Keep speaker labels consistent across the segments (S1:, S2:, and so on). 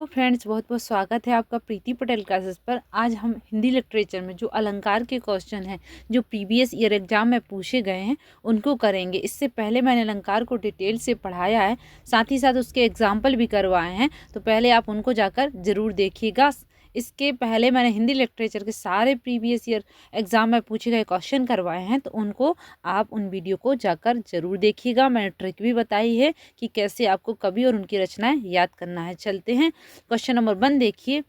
S1: तो फ्रेंड्स, बहुत बहुत स्वागत है आपका प्रीति पटेल क्लासेस पर। आज हम हिंदी लिटरेचर में जो अलंकार के क्वेश्चन हैं जो प्रीवियस ईयर एग्जाम में पूछे गए हैं उनको करेंगे। इससे पहले मैंने अलंकार को डिटेल से पढ़ाया है, साथ ही साथ उसके एग्जाम्पल भी करवाए हैं, तो पहले आप उनको जाकर ज़रूर देखिएगा। इसके पहले मैंने हिंदी लिटरेचर के सारे प्रीवियस ईयर एग्ज़ाम में पूछे गए क्वेश्चन करवाए हैं, तो उनको आप उन वीडियो को जाकर ज़रूर देखिएगा। मैंने ट्रिक भी बताई है कि कैसे आपको कवि और उनकी रचनाएं याद करना है। चलते हैं क्वेश्चन नंबर 1। देखिए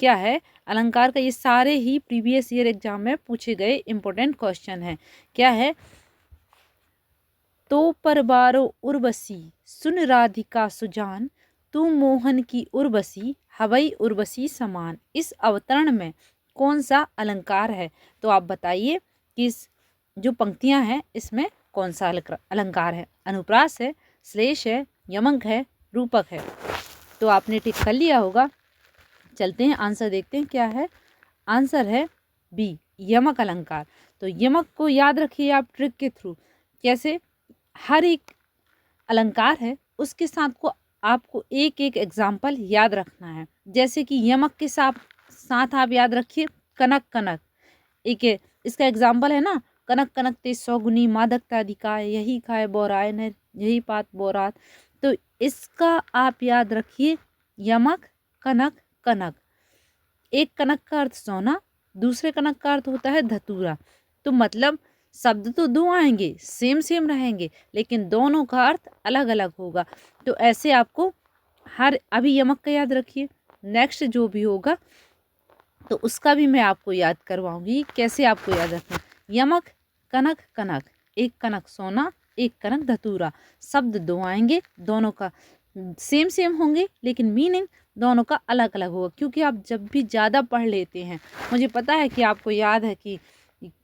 S1: क्या है अलंकार का। ये सारे ही प्रीवियस ईयर एग्जाम में पूछे गए इंपॉर्टेंट क्वेश्चन है। क्या है? तो परबारो उर्वशी सुन राधिका सुजान, तू मोहन की उर्वशी हवई उर्वशी समान। इस अवतरण में कौन सा अलंकार है? तो आप बताइए कि इस जो पंक्तियां हैं इसमें कौन सा अलंकार है। अनुप्रास है, श्लेष है, यमक है, रूपक है। तो आपने टिक कर लिया होगा। चलते हैं आंसर देखते हैं क्या है। आंसर है बी, यमक अलंकार। तो यमक को याद रखिए आप ट्रिक के थ्रू। कैसे? हर एक अलंकार है उसके साथ को आपको एक एक एग्जाम्पल याद रखना है। जैसे कि यमक के साथ आप याद रखिए कनक कनक। एक इसका एग्जाम्पल है ना, कनक कनक ते सौगुनी मादकता अधिकाय, यही खाए बोराय ने यही पात बोरात। तो इसका आप याद रखिए यमक कनक कनक। एक कनक का अर्थ सोना, दूसरे कनक का अर्थ होता है धतूरा। तो मतलब शब्द तो दो आएंगे, सेम सेम रहेंगे, लेकिन दोनों का अर्थ अलग अलग होगा। तो ऐसे आपको अभी यमक का याद रखिए। नेक्स्ट जो भी होगा तो उसका भी मैं आपको याद करवाऊंगी कैसे आपको याद रखना। यमक कनक कनक, एक कनक सोना एक कनक धतूरा। शब्द दो आएंगे, दोनों का सेम सेम होंगे, लेकिन मीनिंग दोनों का अलग अलग होगा। क्योंकि आप जब भी ज़्यादा पढ़ लेते हैं, मुझे पता है कि आपको याद है कि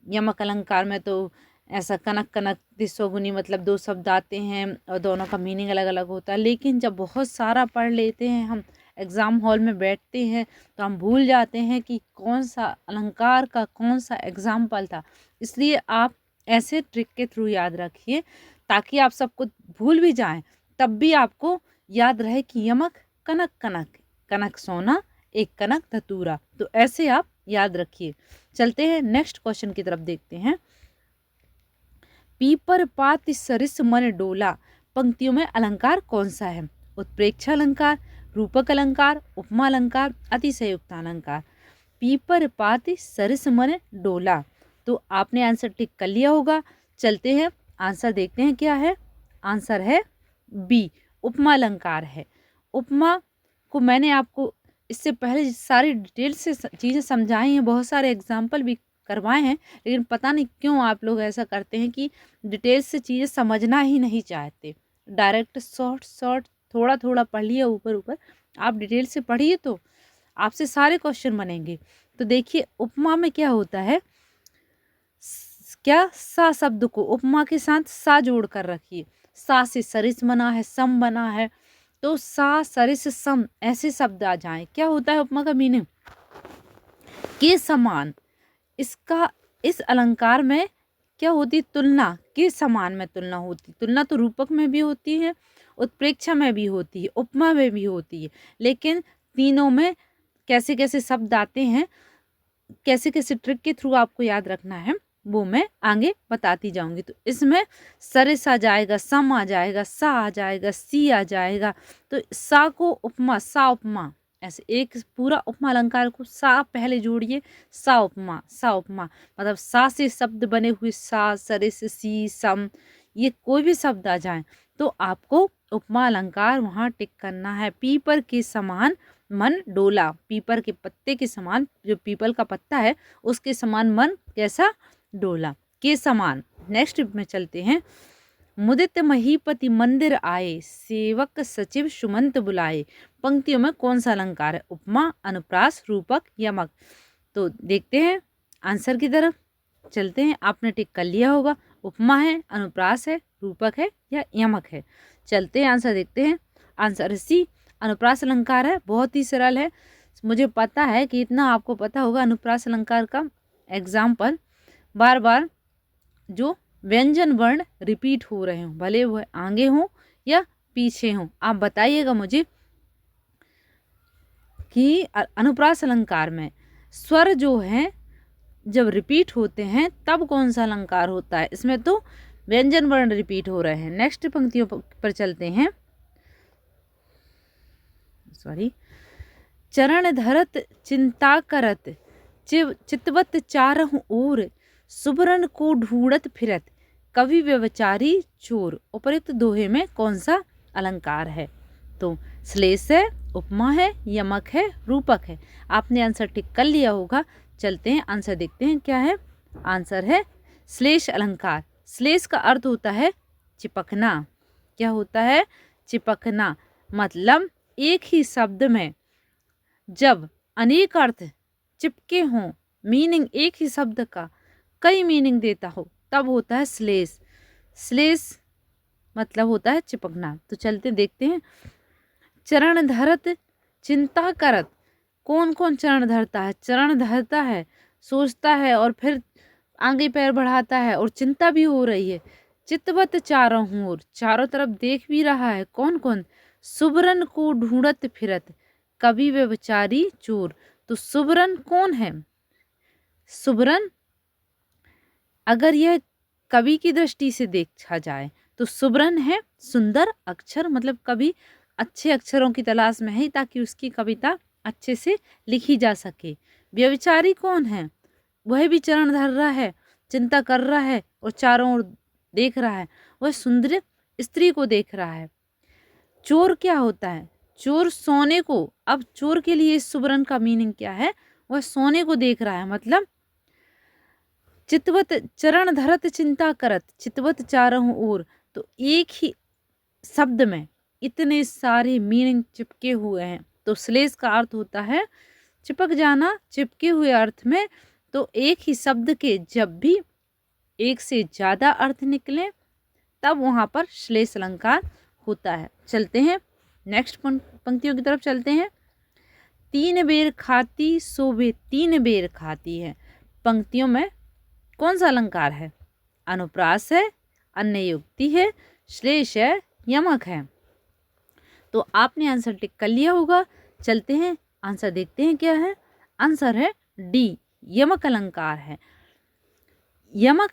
S1: यमक अलंकार में तो ऐसा कनक कनक दिसोगुनी मतलब दो शब्द आते हैं और दोनों का मीनिंग अलग अलग होता है। लेकिन जब बहुत सारा पढ़ लेते हैं, हम एग्ज़ाम हॉल में बैठते हैं, तो हम भूल जाते हैं कि कौन सा अलंकार का कौन सा एग्जाम्पल था। इसलिए आप ऐसे ट्रिक के थ्रू याद रखिए ताकि आप सबको भूल भी जाएं, तब भी आपको याद रहे कि यमक कनक कनक, कनक सोना एक कनक धतूरा। तो ऐसे आप याद रखिए। चलते हैं नेक्स्ट क्वेश्चन की तरफ देखते हैं। पीपर पात सरिस मन डोला, पंक्तियों में अलंकार कौन सा है? उत्प्रेक्षा अलंकार, रूपक अलंकार, उपमा अलंकार, अतिशयोक्ता अलंकार। पीपर पात सरिस मन डोला। तो आपने आंसर टिक कर लिया होगा। चलते हैं आंसर देखते हैं क्या है। आंसर है बी, उपमा अलंकार है। उपमा को मैंने आपको इससे पहले सारी डिटेल से चीज़ें समझाई हैं, बहुत सारे एग्जाम्पल भी करवाए हैं, लेकिन पता नहीं क्यों आप लोग ऐसा करते हैं कि डिटेल से चीज़ें समझना ही नहीं चाहते। डायरेक्ट शॉर्ट शॉर्ट थोड़ा थोड़ा पढ़ लिया ऊपर ऊपर। आप डिटेल से पढ़िए तो आपसे सारे क्वेश्चन बनेंगे। तो देखिए उपमा में क्या होता है, क्या सा शब्द को उपमा के साथ सा जोड़ कर रखिए। सा से सरिस बना है, सम बना है, तो सा सरिस सम ऐसे शब्द आ जाएं। क्या होता है उपमा का मीनिंग? के समान। इसका इस अलंकार में क्या होती? तुलना। के समान में तुलना होती। तुलना तो रूपक में भी होती है, उत्प्रेक्षा में भी होती है, उपमा में भी होती है, लेकिन तीनों में कैसे कैसे शब्द आते हैं, कैसे कैसे ट्रिक के थ्रू आपको याद रखना है, वो मैं आगे बताती जाऊंगी। तो इसमें सरिस आ जाएगा, सम आ जाएगा, सा आ जाएगा, सी आ जाएगा। तो सा को उपमा, सा उपमा, ऐसे एक पूरा उपमा अलंकार को सा पहले जोड़िए। सा उपमा, सा उपमा मतलब सा से शब्द बने हुए सा, सरिस, सी, सम, ये कोई भी शब्द आ जाए तो आपको उपमा अलंकार वहाँ टिक करना है। पीपर के समान मन डोला, पीपर के पत्ते के समान, जो पीपल का पत्ता है उसके समान मन कैसा? डोला, के समान। नेक्स्ट में चलते हैं। मुदित महीपति मंदिर आए, सेवक सचिव सुमंत बुलाए। पंक्तियों में कौन सा अलंकार है? उपमा, अनुप्रास, रूपक, यमक। तो देखते हैं आंसर की तरफ। चलते हैं, आपने टिक कर लिया होगा। उपमा है, अनुप्रास है, रूपक है या यमक है। चलते हैं आंसर देखते हैं। आंसर सी, अनुप्रास अलंकार है। बहुत ही सरल है, मुझे पता है कि इतना आपको पता होगा। अनुप्रास अलंकार का एग्जाम्पल बार बार जो व्यंजन वर्ण रिपीट हो रहे हों, भले वह आगे हों या पीछे हों, आप बताइएगा मुझे। कि अनुप्रास अलंकार में स्वर जो है जब रिपीट होते हैं तब कौन सा अलंकार होता है? इसमें तो व्यंजन वर्ण रिपीट हो रहे हैं। नेक्स्ट पंक्तियों पर चलते हैं। सॉरी। चरण धरत चिंता करत चितवत चारहु ओर, सुबरन को ढूंढत फिरत कवि व्यवचारी चोर। उपयुक्त दोहे में कौन सा अलंकार है? तो श्लेष है, उपमा है, यमक है, रूपक है। आपने आंसर टिक कर लिया होगा। चलते हैं आंसर देखते हैं क्या है। आंसर है श्लेष अलंकार। श्लेष का अर्थ होता है चिपकना। क्या होता है? चिपकना। मतलब एक ही शब्द में जब अनेक अर्थ चिपके हों, मीनिंग एक ही शब्द का कई मीनिंग देता हो, तब होता है श्लेष। श्लेष मतलब होता है चिपकना। तो चलते देखते हैं। चरण धरत चिंता करत, कौन कौन चरण धरता है? चरण धरता है, सोचता है और फिर आगे पैर बढ़ाता है और चिंता भी हो रही है। चितवत चारों ओर, चारों तरफ देख भी रहा है। कौन कौन? सुबरन को ढूंढत फिरत कवि व्यभिचारी चोर। तो सुबरन कौन है? सुबरन अगर यह कवि की दृष्टि से देखा जाए तो सुबरन है सुंदर अक्षर, मतलब कवि अच्छे अक्षरों की तलाश में है ताकि उसकी कविता अच्छे से लिखी जा सके। व्यभिचारी कौन है? वह भी चरण धर रहा है, चिंता कर रहा है और चारों ओर देख रहा है। वह सुंदर स्त्री को देख रहा है। चोर क्या होता है? चोर सोने को। अब चोर के लिए सुबरन का मीनिंग क्या है? वह सोने को देख रहा है। मतलब चितवत चरण धरत चिंता करत, चितवत चारों ओर। तो एक ही शब्द में इतने सारे मीनिंग चिपके हुए हैं। तो श्लेष का अर्थ होता है चिपक जाना, चिपके हुए अर्थ में। तो एक ही शब्द के जब भी एक से ज़्यादा अर्थ निकले तब वहाँ पर श्लेष अलंकार होता है। चलते हैं नेक्स्ट पंक्तियों की तरफ चलते हैं। तीन बेर खाती शोभे तीन बेर खाती है। पंक्तियों में कौन सा अलंकार है? अनुप्रास है, अन्य युक्ति है, श्लेष है, यमक है। तो आपने आंसर टिक कर लिया होगा। चलते हैं आंसर देखते हैं क्या है। आंसर है डी, यमक अलंकार है। यमक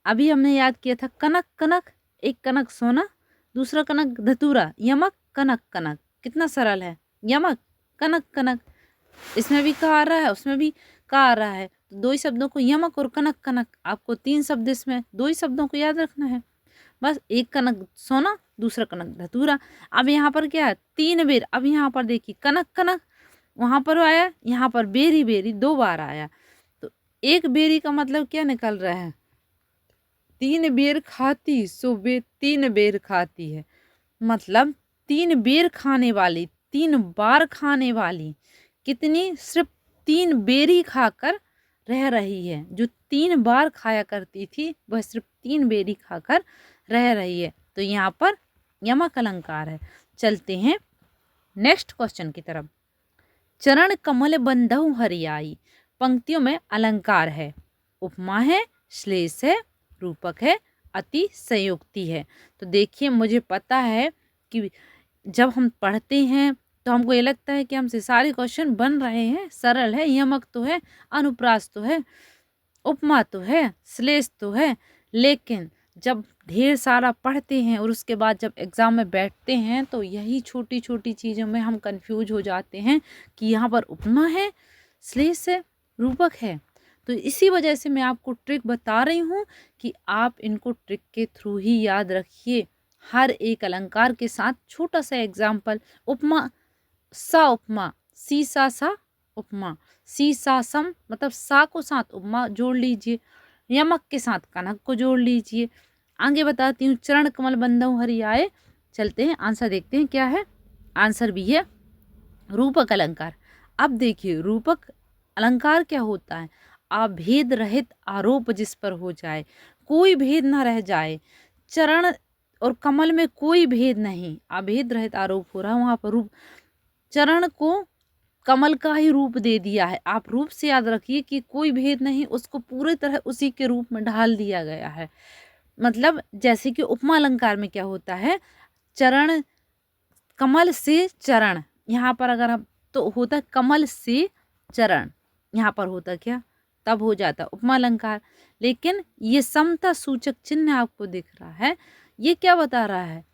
S1: अभी हमने याद किया था। कनक कनक, एक कनक सोना, दूसरा कनक धतूरा। यमक कनक कनक, कितना सरल है। यमक कनक कनक, इसमें भी कहा आ रहा है, उसमें भी कहा आ रहा है। तो दो ही शब्दों को यमक और कनक कनक, आपको तीन शब्द इसमें दो ही शब्दों को याद रखना है बस। एक कनक सोना, दूसरा कनक धतूरा। अब यहाँ पर क्या है? तीन बेर। अब यहाँ पर देखिए कनक कनक वहाँ पर आया, यहाँ पर बेरी बेरी दो बार आया। तो एक बेरी का मतलब क्या निकल रहा है? तीन बेर खाती सो बे तीन बेर खाती है। मतलब तीन बेर खाने वाली, तीन बार खाने वाली। कितनी? सिर्फ तीन बेरी खाकर रह रही है। जो तीन बार खाया करती थी वह सिर्फ तीन बेरी खाकर रह रही है। तो यहाँ पर यमक अलंकार है। चलते हैं नेक्स्ट क्वेश्चन की तरफ। चरण कमल बंधु हरियाई। पंक्तियों में अलंकार है, उपमा है, श्लेष है, रूपक है, अति संयुक्ति है। तो देखिए मुझे पता है कि जब हम पढ़ते हैं तो हमको ये लगता है कि हमसे सारे क्वेश्चन बन रहे हैं, सरल है। यमक तो है, अनुप्रास तो है, उपमा तो है, श्लेष तो है। लेकिन जब ढेर सारा पढ़ते हैं और उसके बाद जब एग्ज़ाम में बैठते हैं तो यही छोटी छोटी चीज़ों में हम कंफ्यूज हो जाते हैं कि यहाँ पर उपमा है, श्लेष है, रूपक है। तो इसी वजह से मैं आपको ट्रिक बता रही हूँ कि आप इनको ट्रिक के थ्रू ही याद रखिए। हर एक अलंकार के साथ छोटा सा एग्जाम्पल। उपमा, सा उपमा, सी सा उपमा, सी सा सम, मतलब सा को साथ उपमा जोड़ लीजिए, यमक के साथ कनक को जोड़ लीजिए। आगे बताती हूँ। चरण कमल बंधु हरियाए। चलते हैं आंसर देखते हैं क्या है। आंसर भी है रूपक अलंकार। अब देखिए रूपक अलंकार क्या होता है? अभेद रहित आरोप जिस पर हो जाए, कोई भेद ना रह जाए। चरण और कमल में कोई भेद नहीं, अभेद रहित आरोप हो रहा है वहाँ पर। रूप, चरण को कमल का ही रूप दे दिया है। आप रूप से याद रखिए कि कोई भेद नहीं, उसको पूरी तरह उसी के रूप में ढाल दिया गया है। मतलब जैसे कि उपमा अलंकार में क्या होता है? चरण, कमल से चरण, यहाँ पर अगर हम तो होता कमल से चरण, यहाँ पर होता क्या, तब हो जाता उपमा अलंकार। लेकिन ये समता सूचक चिन्ह आपको दिख रहा है, ये क्या बता रहा है,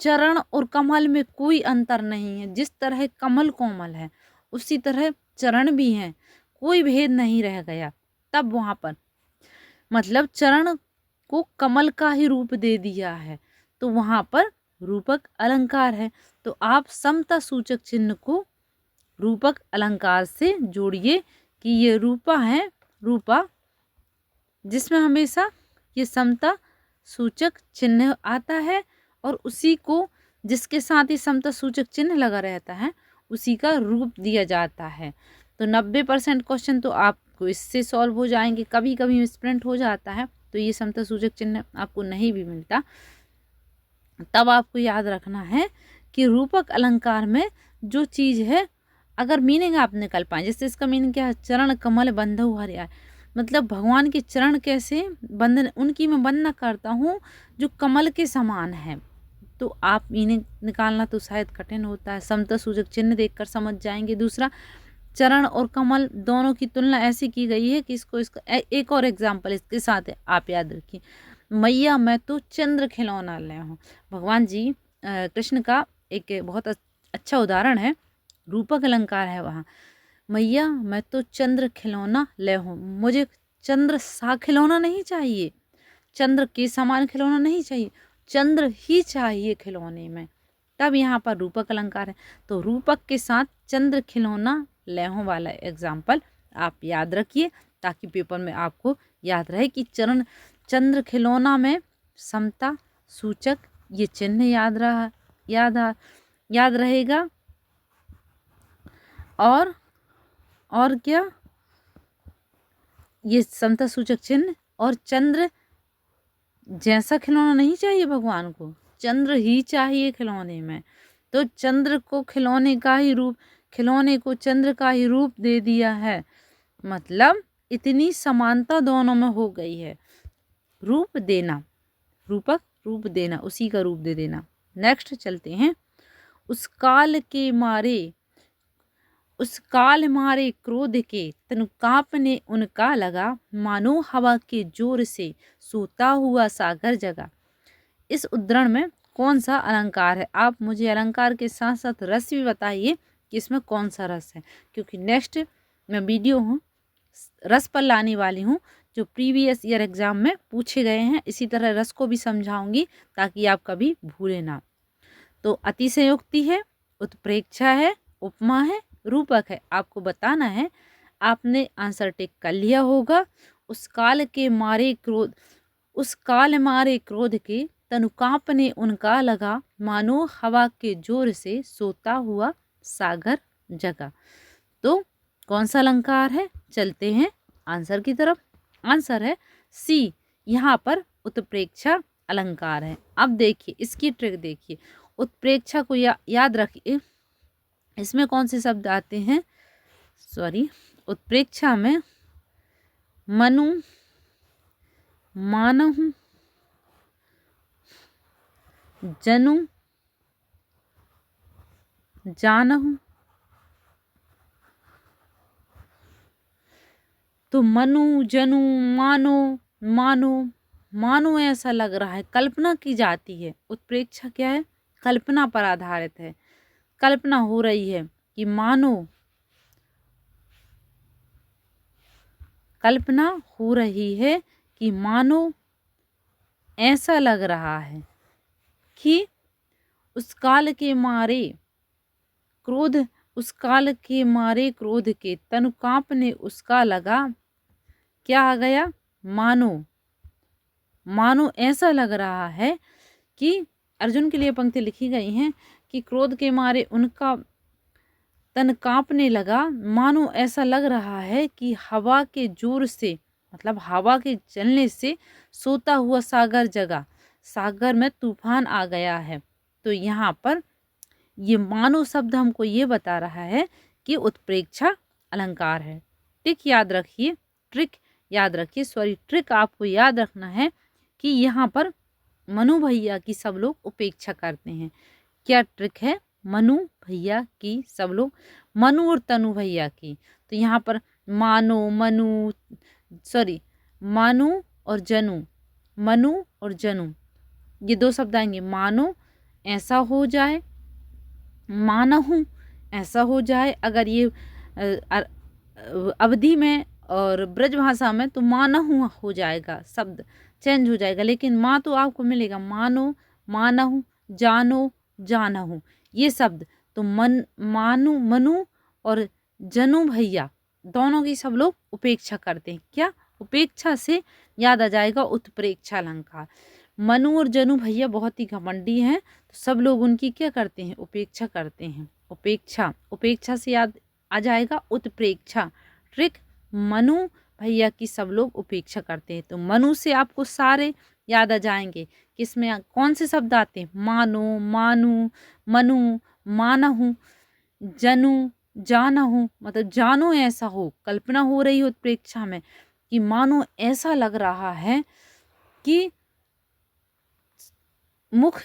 S1: चरण और कमल में कोई अंतर नहीं है। जिस तरह कमल कोमल है उसी तरह चरण भी हैं, कोई भेद नहीं रह गया। तब वहाँ पर मतलब चरण को कमल का ही रूप दे दिया है, तो वहाँ पर रूपक अलंकार है। तो आप समता सूचक चिन्ह को रूपक अलंकार से जोड़िए कि ये रूपा है, रूपा जिसमें हमेशा ये समता सूचक चिन्ह आता है और उसी को जिसके साथ ही समता सूचक चिन्ह लगा रहता है उसी का रूप दिया जाता है। तो 90% क्वेश्चन तो आपको इससे सॉल्व हो जाएंगे। कभी कभी मिसप्रिंट हो जाता है तो ये समता सूचक चिन्ह आपको नहीं भी मिलता, तब आपको याद रखना है कि रूपक अलंकार में जो चीज़ है अगर मीनिंग आप निकल पाए, जैसे इसका मीनिंग क्या है, चरण कमल बंधु हरिया, मतलब भगवान के चरण कैसे बंधन, उनकी मैं वंदना करता हूँ जो कमल के समान है। तो आप मीनिंग निकालना तो शायद कठिन होता है, समता सूचक चिन्ह देखकर समझ जाएंगे। दूसरा, चरण और कमल दोनों की तुलना ऐसी की गई है कि इसको इसका एक और एग्जाम्पल इसके साथ है, आप याद रखिए। मैया मैं तो चंद्र खिलौना ले हूँ, भगवान जी कृष्ण का एक बहुत अच्छा उदाहरण है, रूपक अलंकार है वहाँ। मैया मैं तो चंद्र खिलौना ले हूँ, मुझे चंद्र सा खिलौना नहीं चाहिए, चंद्र के समान खिलौना नहीं चाहिए, चंद्र ही चाहिए खिलौने में। तब यहाँ पर रूपक अलंकार है। तो रूपक के साथ चंद्र खिलौना ले हूँ वाला एग्जाम्पल आप याद रखिए, ताकि पेपर में आपको याद रहे कि चंद्र खिलौना में समता सूचक ये चिन्ह याद रहेगा। और क्या, ये समता सूचक चिन्ह, और चंद्र जैसा खिलौना नहीं चाहिए भगवान को, चंद्र ही चाहिए खिलौने में। तो चंद्र को खिलौने को चंद्र का ही रूप दे दिया है, मतलब इतनी समानता दोनों में हो गई है। रूप देना, रूपक रूप देना, उसी का रूप दे देना। नेक्स्ट चलते हैं। उस काल मारे क्रोध के तनु कांपने उनका लगा, मानो हवा के जोर से सोता हुआ सागर जगा। इस उद्धरण में कौन सा अलंकार है? आप मुझे अलंकार के साथ साथ रस भी बताइए कि इसमें कौन सा रस है, क्योंकि नेक्स्ट मैं वीडियो रस पर लाने वाली हूँ जो प्रीवियस ईयर एग्जाम में पूछे गए हैं। इसी तरह रस को भी समझाऊंगी ताकि आप कभी भूले ना। तो अतिशयोक्ति है, उत्प्रेक्षा है, उपमा है, रूपक है। आपको बताना है, आपने आंसर टिक कर लिया होगा। उस काल मारे क्रोध के तनु कांपने उनका लगा, मानो हवा के जोर से सोता हुआ सागर जगा। तो कौन सा अलंकार है? चलते हैं आंसर की तरफ। आंसर है सी, यहाँ पर उत्प्रेक्षा अलंकार है। अब देखिए इसकी ट्रिक देखिए, उत्प्रेक्षा को याद रखिए। इसमें कौन से शब्द आते हैं? उत्प्रेक्षा में मनु, मानहु, जनु, जानहु। तो मनु, जनु, मानो ऐसा लग रहा है, कल्पना की जाती है। उत्प्रेक्षा क्या है? कल्पना पर आधारित है। कल्पना हो रही है कि मानो, कल्पना हो रही है कि मानो ऐसा लग रहा है कि उस काल के मारे क्रोध के तनु कांपने उसका लगा। क्या आ गया? मानो ऐसा लग रहा है कि अर्जुन के लिए पंक्ति लिखी गई हैं कि क्रोध के मारे उनका तन कांपने लगा, मानो ऐसा लग रहा है कि हवा के जोर से, मतलब हवा के चलने से सोता हुआ सागर जगा, सागर में तूफान आ गया है। तो यहाँ पर ये मानो शब्द हमको ये बता रहा है कि उत्प्रेक्षा अलंकार है। ट्रिक याद रखिए, ट्रिक आपको याद रखना है कि यहाँ पर मनु भैया की सब लोग उपेक्षा करते हैं। क्या ट्रिक है मनु भैया की, सब लोग, मनु और तनु भैया की। तो यहाँ पर मानो, मनु, सॉरी, मानो और जनू, मनु और जनू, ये दो शब्द आएंगे। मानो ऐसा हो जाए, मानहूँ ऐसा हो जाए। अगर ये अवधि में और ब्रज भाषा में तो मानहूँ हो जाएगा, शब्द चेंज हो जाएगा। लेकिन माँ तो आपको मिलेगा, मानो, मानहूँ, जानो, जानहूँ, ये शब्द। तो मानु, मनु और जनू भैया दोनों की सब लोग उपेक्षा करते हैं। क्या? उपेक्षा से याद आ जाएगा उत्प्रेक्षा अलंकार। मनु और जनू भैया बहुत ही घमंडी हैं, तो सब लोग उनकी क्या करते हैं? उपेक्षा करते हैं। उपेक्षा, उपेक्षा से याद आ जाएगा उत्प्रेक्षा। ट्रिक, मनु भैया की सब लोग उपेक्षा करते हैं। तो मनु से आपको सारे याद आ जाएंगे। किसमें कौन से शब्द आते हैं? मानो, मानु, मनु, मानहूँ, जनू, जानहूँ, मतलब जानो ऐसा हो, कल्पना हो रही हो उत्प्रेक्षा में कि मानो ऐसा लग रहा है कि मुख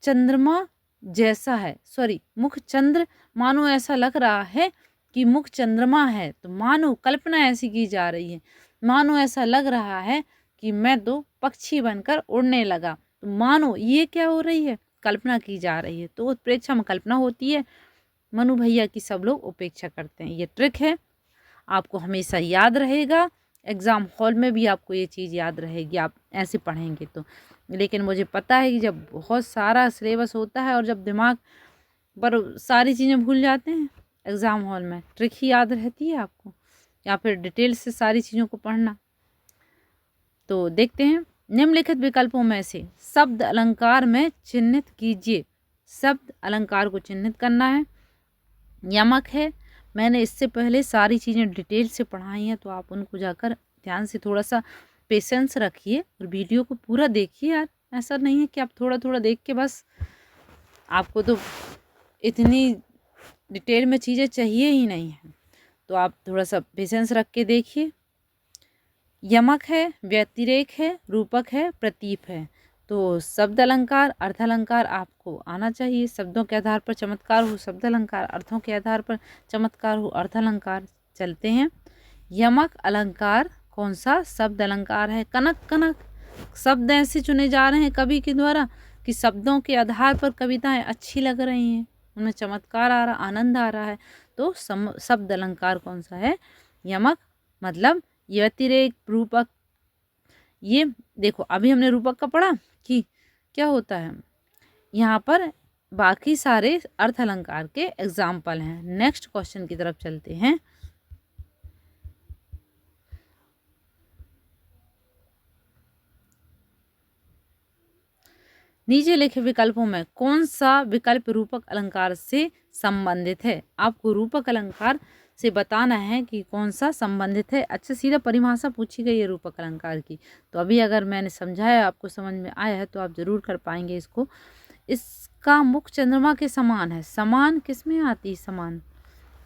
S1: चंद्रमा जैसा है, सॉरी, मुख चंद्र, मानो ऐसा लग रहा है कि मुख चंद्रमा है। तो मानो कल्पना ऐसी की जा रही है, मानो ऐसा लग रहा है कि मैं तो पक्षी बनकर उड़ने लगा। तो मानो ये क्या हो रही है? कल्पना की जा रही है। तो उत्प्रेक्षा में कल्पना होती है। मनु भैया की सब लोग उपेक्षा करते हैं। ये ट्रिक है, आपको हमेशा याद रहेगा। एग्ज़ाम हॉल में भी आपको ये चीज़ याद रहेगी, आप ऐसे पढ़ेंगे तो। लेकिन मुझे पता है कि जब बहुत सारा सिलेबस होता है और जब दिमाग पर सारी चीज़ें भूल जाते हैं, एग्ज़ाम हॉल में ट्रिक ही याद रहती है आपको, या फिर डिटेल से सारी चीज़ों को पढ़ना। तो देखते हैं, निम्नलिखित विकल्पों में से शब्द अलंकार में चिन्हित कीजिए। शब्द अलंकार को चिन्हित करना है। यमक है, मैंने इससे पहले सारी चीज़ें डिटेल से पढ़ाई हैं, तो आप उनको जाकर ध्यान से थोड़ा सा पेशेंस रखिए और वीडियो को पूरा देखिए यार। ऐसा नहीं है कि आप थोड़ा थोड़ा देख के बस, आपको तो इतनी डिटेल में चीज़ें चाहिए ही नहीं है, तो आप थोड़ा सा पेशेंस रख के देखिए। यमक है, व्यतिरेक है, रूपक है, प्रतीप है। तो शब्द अलंकार, अर्थ अलंकार आपको आना चाहिए। शब्दों के आधार पर चमत्कार हो शब्द अलंकार, अर्थों के आधार पर चमत्कार हो अर्थ अलंकार। चलते हैं, यमक अलंकार कौन सा शब्द अलंकार है? कनक, कनक। शब्द ऐसे चुने जा रहे हैं कवि के द्वारा कि शब्दों के आधार पर कविताएं अच्छी लग रही हैं, उनमें चमत्कार आ रहा, आनंद आ रहा है। तो शब्द अलंकार कौन सा है? यमक। मतलब व्यतिरेक, रूपक। ये देखो, अभी हमने रूपक का पढ़ा कि क्या होता है, यहाँ पर बाकी सारे अर्थ अलंकार के एग्जाम्पल हैं। नेक्स्ट क्वेश्चन की तरफ चलते हैं। नीचे लिखे विकल्पों में कौन सा विकल्प रूपक अलंकार से संबंधित है? आपको रूपक अलंकार से बताना है कि कौन सा संबंधित है। अच्छा, सीधा परिभाषा पूछी गई है रूपक अलंकार की, तो अभी अगर मैंने समझाया, आपको समझ में आया है, तो आप जरूर कर पाएंगे इसको। इसका मुख चंद्रमा के समान है। समान किस में आती है? समान,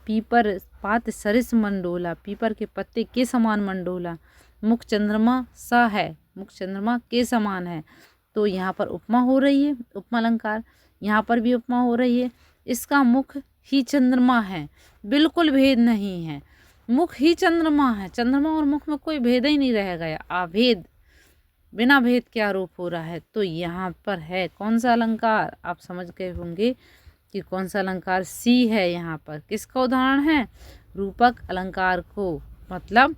S1: पीपर पात सरिस मंडोला, पीपर के पत्ते के समान मंडोला। मुख चंद्रमा सा है, मुख चंद्रमा के समान है। तो यहाँ पर उपमा हो रही है, उपमा अलंकार। यहाँ पर भी उपमा हो रही है। इसका मुख ही चंद्रमा है, बिल्कुल भेद नहीं है, मुख ही चंद्रमा है। चंद्रमा और मुख में कोई भेद ही नहीं रह गया, अभेद, बिना भेद के आरोप हो रहा है। तो यहाँ पर है कौन सा अलंकार? आप समझ गए होंगे कि कौन सा अलंकार। सी है यहाँ पर। किसका उदाहरण है? रूपक अलंकार को, मतलब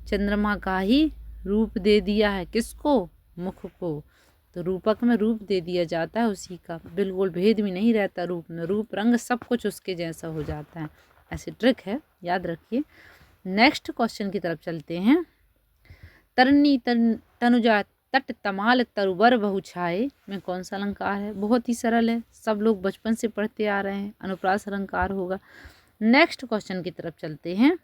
S1: चंद्रमा का ही रूप दे दिया है। किसको? मुख को। तो रूपक में रूप दे दिया जाता है उसी का, बिल्कुल भेद भी नहीं रहता रूप में, रूप रंग सब कुछ उसके जैसा हो जाता है। ऐसी ट्रिक है, याद रखिए। नेक्स्ट क्वेश्चन की तरफ चलते हैं। तरनी तनुजा तट तमाल तरुबर बहुछाए में कौन सा अलंकार है? बहुत ही सरल है, सब लोग बचपन से पढ़ते आ रहे हैं, अनुप्रास अलंकार होगा। नेक्स्ट क्वेश्चन की तरफ चलते हैं।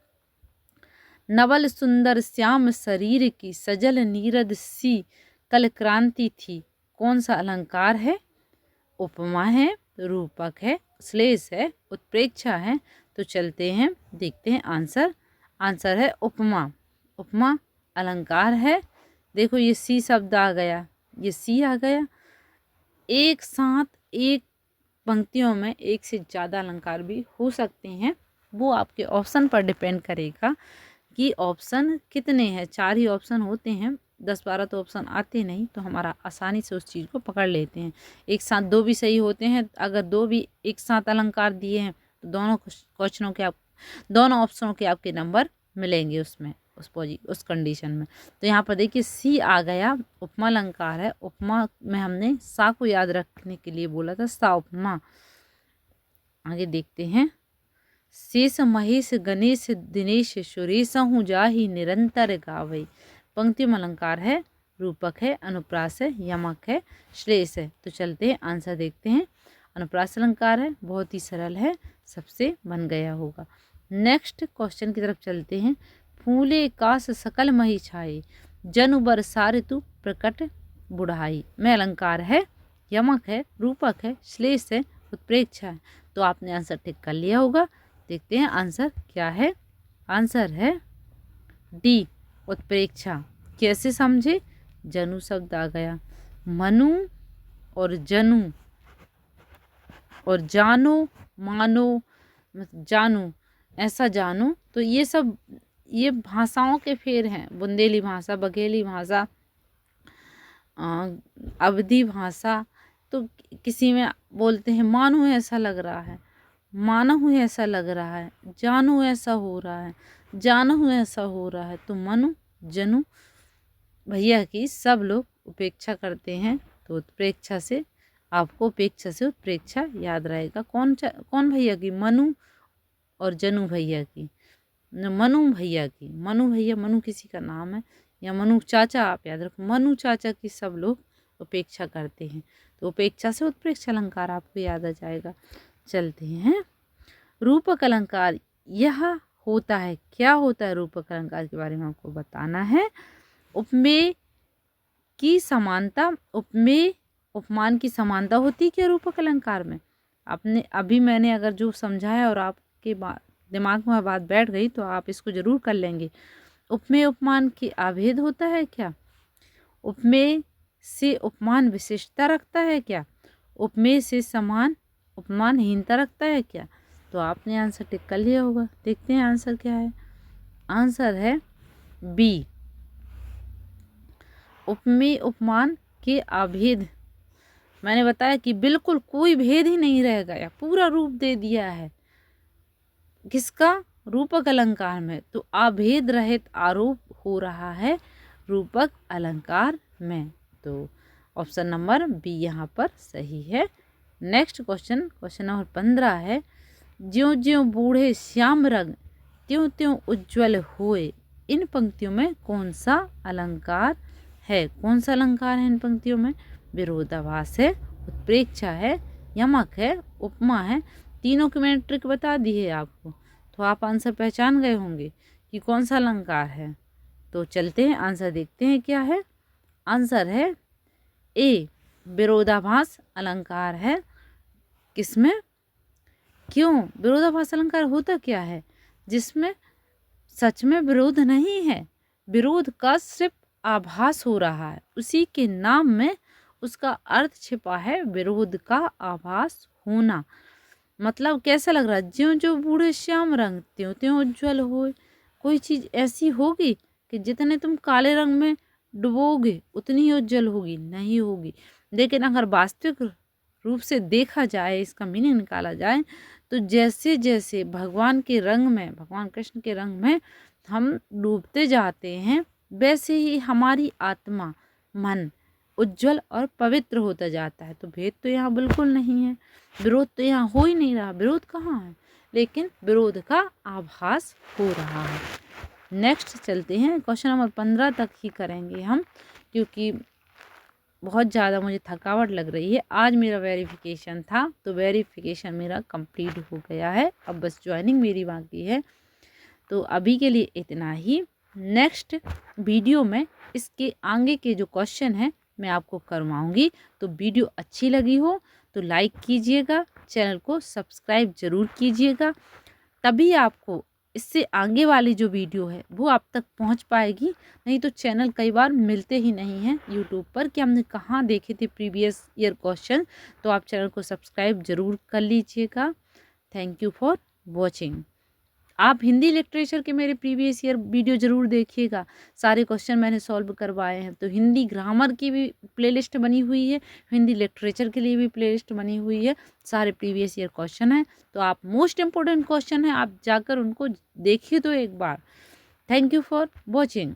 S1: नवल सुंदर श्याम शरीर की सजल नीरद सी कल क्रांति थी, कौन सा अलंकार है? उपमा है, रूपक है, श्लेष है, उत्प्रेक्षा है। तो चलते हैं, देखते हैं आंसर। आंसर है उपमा। उपमा अलंकार है। देखो, ये सी शब्द आ गया, ये सी आ गया, एक साथ एक पंक्तियों में एक से ज़्यादा अलंकार भी हो सकते हैं, वो आपके ऑप्शन पर डिपेंड करेगा कि ऑप्शन कितने हैं। 4 ही ऑप्शन होते हैं, 10-12 तो ऑप्शन आते नहीं, तो हमारा आसानी से उस चीज़ को पकड़ लेते हैं। एक साथ 2 भी सही होते हैं, अगर 2 भी एक साथ अलंकार दिए हैं तो दोनों ऑप्शनों के आपके नंबर मिलेंगे उसमें, उस कंडीशन में। तो यहाँ पर देखिए सी आ गया, उपमा अलंकार है। उपमा में हमने सा को याद रखने के लिए बोला था, सा उपमा। आगे देखते हैं, शेष महेश गणेश दिनेश सुरेशहु जाहि निरंतर गावै। पंक्ति में अलंकार है, रूपक है, अनुप्रास है, यमक है, श्लेष है। तो चलते हैं आंसर देखते हैं। अनुप्रास अलंकार है, बहुत ही सरल है, सबसे बन गया होगा। नेक्स्ट क्वेश्चन की तरफ चलते हैं। फूले कास सकल मही छाए, जनु बरसा ऋतु प्रकट बुढ़ाई। में अलंकार है, यमक है, रूपक है, श्लेष है, उत्प्रेक्षा है। तो आपने आंसर टिक कर लिया होगा। देखते हैं आंसर क्या है। आंसर है डी, उत्प्रेक्षा। कैसे समझे? जनु शब्द आ गया, मनु और जनु और जानो मानो, जानू, ऐसा जानू, तो ये सब ये भाषाओं के फेर हैं। बुंदेली भाषा, बघेली भाषा, अवधी भाषा। तो किसी में बोलते हैं मानो ऐसा लग रहा है, माना हुआ ऐसा लग रहा है, जानो ऐसा हो रहा है, जाना हुआ ऐसा हो रहा है। तो मनु जनु भैया की सब लोग उपेक्षा करते हैं। तो उत्प्रेक्षा से आपको उपेक्षा से उत्प्रेक्षा याद रहेगा। कौन भैया की? मनु और जनु भैया की, मनु भैया की। मनु भैया, मनु किसी का नाम है, या मनु चाचा आप याद रखो। मनु चाचा की सब लोग उपेक्षा करते हैं। तो उपेक्षा से उत्प्रेक्षा अलंकार आपको याद आ जाएगा। चलते हैं, रूपक अलंकार यह होता है, क्या होता है रूपक अलंकार के बारे में आपको बताना है। उपमेय की समानता, उपमेय उपमान की समानता होती क्या रूपक अलंकार में? आपने अभी मैंने अगर जो समझाया और आपके दिमाग में बात बैठ गई तो आप इसको जरूर कर लेंगे। उपमेय उपमान की अभेद होता है क्या? उपमेय से उपमान विशिष्टता रखता है क्या? उपमेय से समान उपमानहीनता रखता है क्या? तो आपने आंसर टिक कर लिया होगा। देखते हैं आंसर क्या है। आंसर है बी, उपमेय उपमान के अभेद। मैंने बताया कि बिल्कुल कोई भेद ही नहीं रह गया, पूरा रूप दे दिया है किसका? रूपक अलंकार में। तो अभेद रहित आरोप हो रहा है रूपक अलंकार में। तो ऑप्शन नंबर बी यहाँ पर सही है। नेक्स्ट क्वेश्चन, क्वेश्चन नंबर 15 है। ज्यों ज्यों बूढ़े श्याम रंग, त्यों त्यों उज्ज्वल होए। इन पंक्तियों में कौन सा अलंकार है? कौन सा अलंकार है इन पंक्तियों में? विरोधाभास है, उत्प्रेक्षा है, यमक है, उपमा है। तीनों की मैंने ट्रिक बता दी है आपको, तो आप आंसर पहचान गए होंगे कि कौन सा अलंकार है। तो चलते हैं आंसर देखते हैं क्या है। आंसर है ए, विरोधाभास अलंकार है। किसमें? क्यों? विरोधाभास अलंकार होता क्या है? जिसमें सच में विरोध नहीं है, विरोध का सिर्फ आभास हो रहा है, उसी के नाम में उसका अर्थ छिपा है, विरोध का आभास होना। मतलब कैसा लग रहा है? ज्यों ज्यों बूढ़े श्याम रंग, त्यों त्यों उज्ज्वल होए। कोई चीज़ ऐसी होगी कि जितने तुम काले रंग में डुबोगे उतनी ही उज्जवल होगी? नहीं होगी। लेकिन अगर वास्तविक रूप से देखा जाए, इसका मीनिंग निकाला जाए, तो जैसे जैसे भगवान के रंग में, भगवान कृष्ण के रंग में हम डूबते जाते हैं, वैसे ही हमारी आत्मा, मन उज्जवल और पवित्र होता जाता है। तो भेद तो यहाँ बिल्कुल नहीं है, विरोध तो यहाँ हो ही नहीं रहा। विरोध कहाँ है? लेकिन विरोध का आभास हो रहा है। नेक्स्ट चलते हैं, क्वेश्चन नंबर 15 तक ही करेंगे हम, क्योंकि बहुत ज़्यादा मुझे थकावट लग रही है। आज मेरा वेरिफिकेशन था, तो वेरिफिकेशन मेरा कंप्लीट हो गया है, अब बस ज्वाइनिंग मेरी बाकी है। तो अभी के लिए इतना ही। नेक्स्ट वीडियो में इसके आगे के जो क्वेश्चन हैं मैं आपको करवाऊंगी। तो वीडियो अच्छी लगी हो तो लाइक कीजिएगा, चैनल को सब्सक्राइब ज़रूर कीजिएगा, तभी आपको इससे आगे वाली जो वीडियो है वो आप तक पहुंच पाएगी। नहीं तो चैनल कई बार मिलते ही नहीं हैं यूट्यूब पर कि हमने कहाँ देखे थे प्रीवियस ईयर क्वेश्चन। तो आप चैनल को सब्सक्राइब ज़रूर कर लीजिएगा। Thank you for watching. आप हिंदी लिटरेचर के मेरे प्रीवियस ईयर वीडियो ज़रूर देखिएगा, सारे क्वेश्चन मैंने सॉल्व करवाए हैं। तो हिंदी ग्रामर की भी प्लेलिस्ट बनी हुई है, हिंदी लिटरेचर के लिए भी प्लेलिस्ट बनी हुई है, सारे प्रीवियस ईयर क्वेश्चन हैं। तो आप मोस्ट इम्पोर्टेंट क्वेश्चन हैं, आप जाकर उनको देखिए तो एक बार। Thank you for watching.